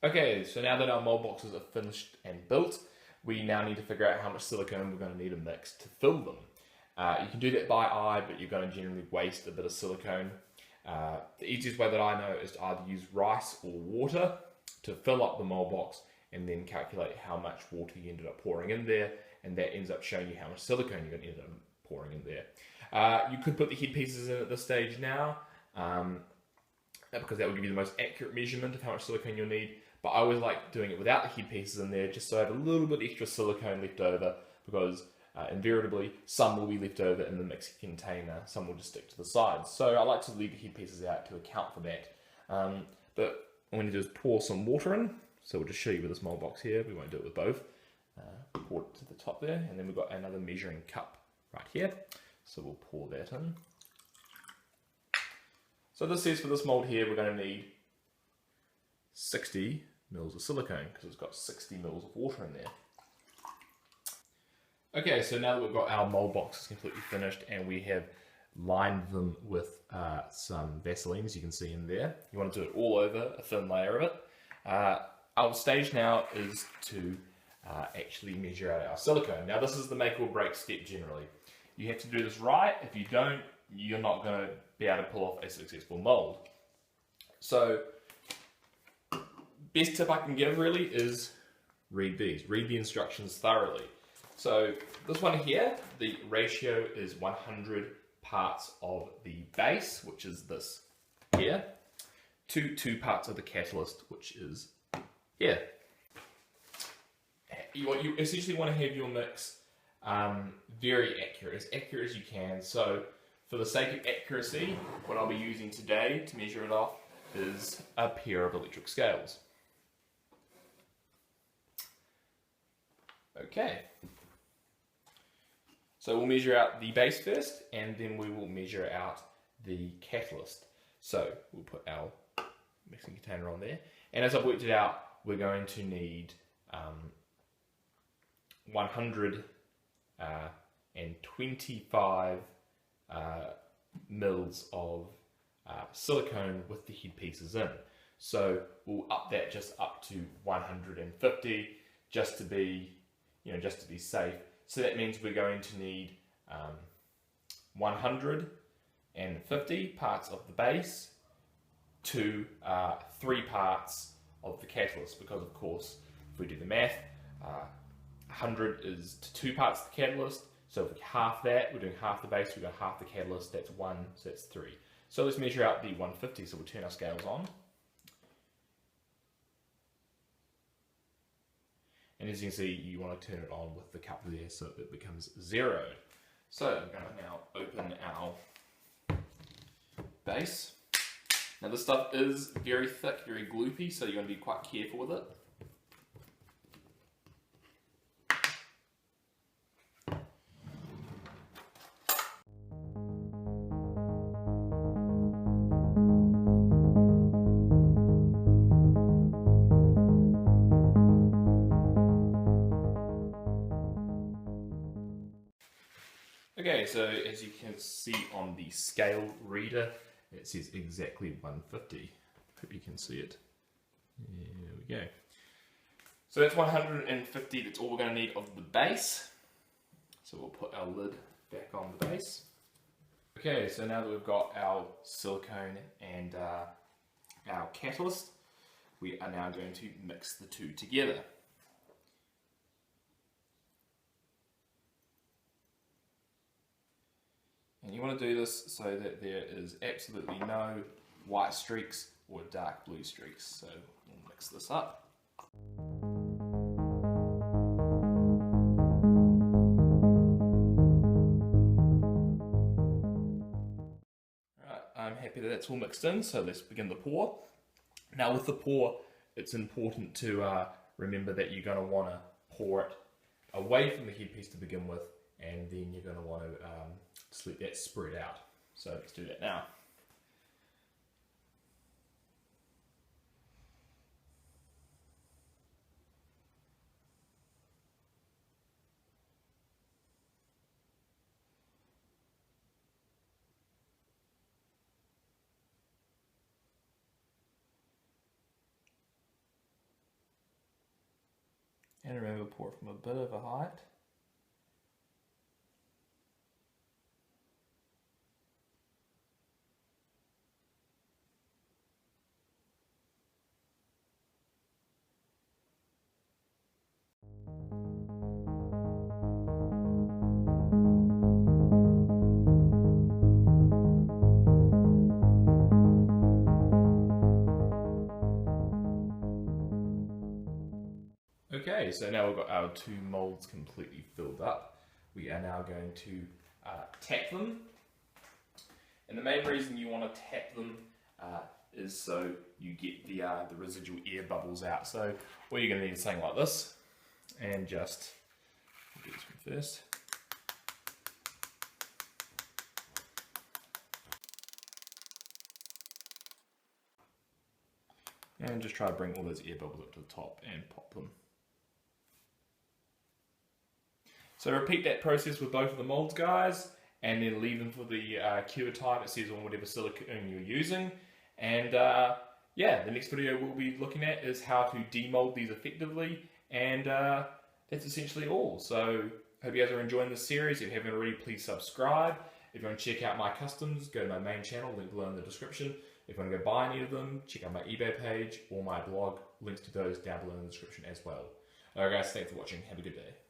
Okay, so now that our mold boxes are finished and built, we now need to figure out how much silicone we're going to need to mix to fill them. You can do that by eye, but you're going to generally waste a bit of silicone. The easiest way that I know is to either use rice or water to fill up the mold box and then calculate how much water you ended up pouring in there, and that ends up showing you how much silicone you're going to end up pouring in there. You could put the head pieces in at this stage now, because that will give you the most accurate measurement of how much silicone you'll need. But I always like doing it without the head pieces in there, just so I have a little bit extra silicone left over, because invariably some will be left over in the mixing container, some will just stick to the sides. So I like to leave the head pieces out to account for that. But all we need to do is pour some water in. So we'll just show you with this mold box here, we won't do it with both. Pour it to the top there, and then we've got another measuring cup right here. So we'll pour that in. So this says for this mold here, we're going to need 60 mils of silicone, because it's got 60 mils of water in there. Okay, so now that we've got our mold boxes completely finished and we have lined them with some Vaseline, as you can see in there. You want to do it all over, a thin layer of it. Our stage now is to actually measure out our silicone. Now this is the make or break step generally. You have to do this right. If you don't, you're not going to be able to pull off a successful mold. So, best tip I can give really is read these. Read the instructions thoroughly. So this one here, the ratio is 100 parts of the base, which is this here, to 2 parts of the catalyst, which is here. You essentially want to have your mix very accurate as you can. So for the sake of accuracy, what I'll be using today to measure it off is a pair of electric scales. Okay. So we'll measure out the base first, and then we will measure out the catalyst. So we'll put our mixing container on there. And as I've worked it out, we're going to need 125 mils of silicone with the head pieces in. So we'll up that just up to 150, just to be safe. So that means we're going to need 150 parts of the base to 3 parts of the catalyst, because of course, if we do the math, 100 is to 2 parts of the catalyst. So if we half that, we're doing half the base, we've got half the catalyst, that's 1, so that's 3. So let's measure out the 150, so we'll turn our scales on. And as you can see, you want to turn it on with the cup there so it becomes 0. So I'm going to now open our base. Now this stuff is very thick, very gloopy, so you're going to be quite careful with it. Okay, so as you can see on the scale reader, it says exactly 150. Hope you can see it. There we go. So that's 150, that's all we're going to need of the base. So we'll put our lid back on the base. Okay, so now that we've got our silicone and our catalyst, we are now going to mix the two together. And you want to do this so that there is absolutely no white streaks or dark blue streaks. So we'll mix this up. Alright, I'm happy that that's all mixed in, so let's begin the pour. Now with the pour, it's important to remember that you're going to want to pour it away from the headpiece to begin with, and then you're going to want to just let that spread out. So let's do that now. And remember, pour from a bit of a height. Okay, so now we've got our 2 molds completely filled up. We are now going to tap them. And the main reason you want to tap them is so you get the residual air bubbles out. So all you're going to need is something like this, and just do this one first. And just try to bring all those air bubbles up to the top and pop them. So repeat that process with both of the molds, guys, and then leave them for the cure time. It says on whatever silicone you're using. And yeah, the next video we'll be looking at is how to demold these effectively, and that's essentially all. So hope you guys are enjoying this series. If you haven't already, please subscribe. If you want to check out my customs, go to my main channel, link below in the description. If you want to go buy any of them, check out my eBay page or my blog, links to those down below in the description as well. Alright guys, thanks for watching. Have a good day.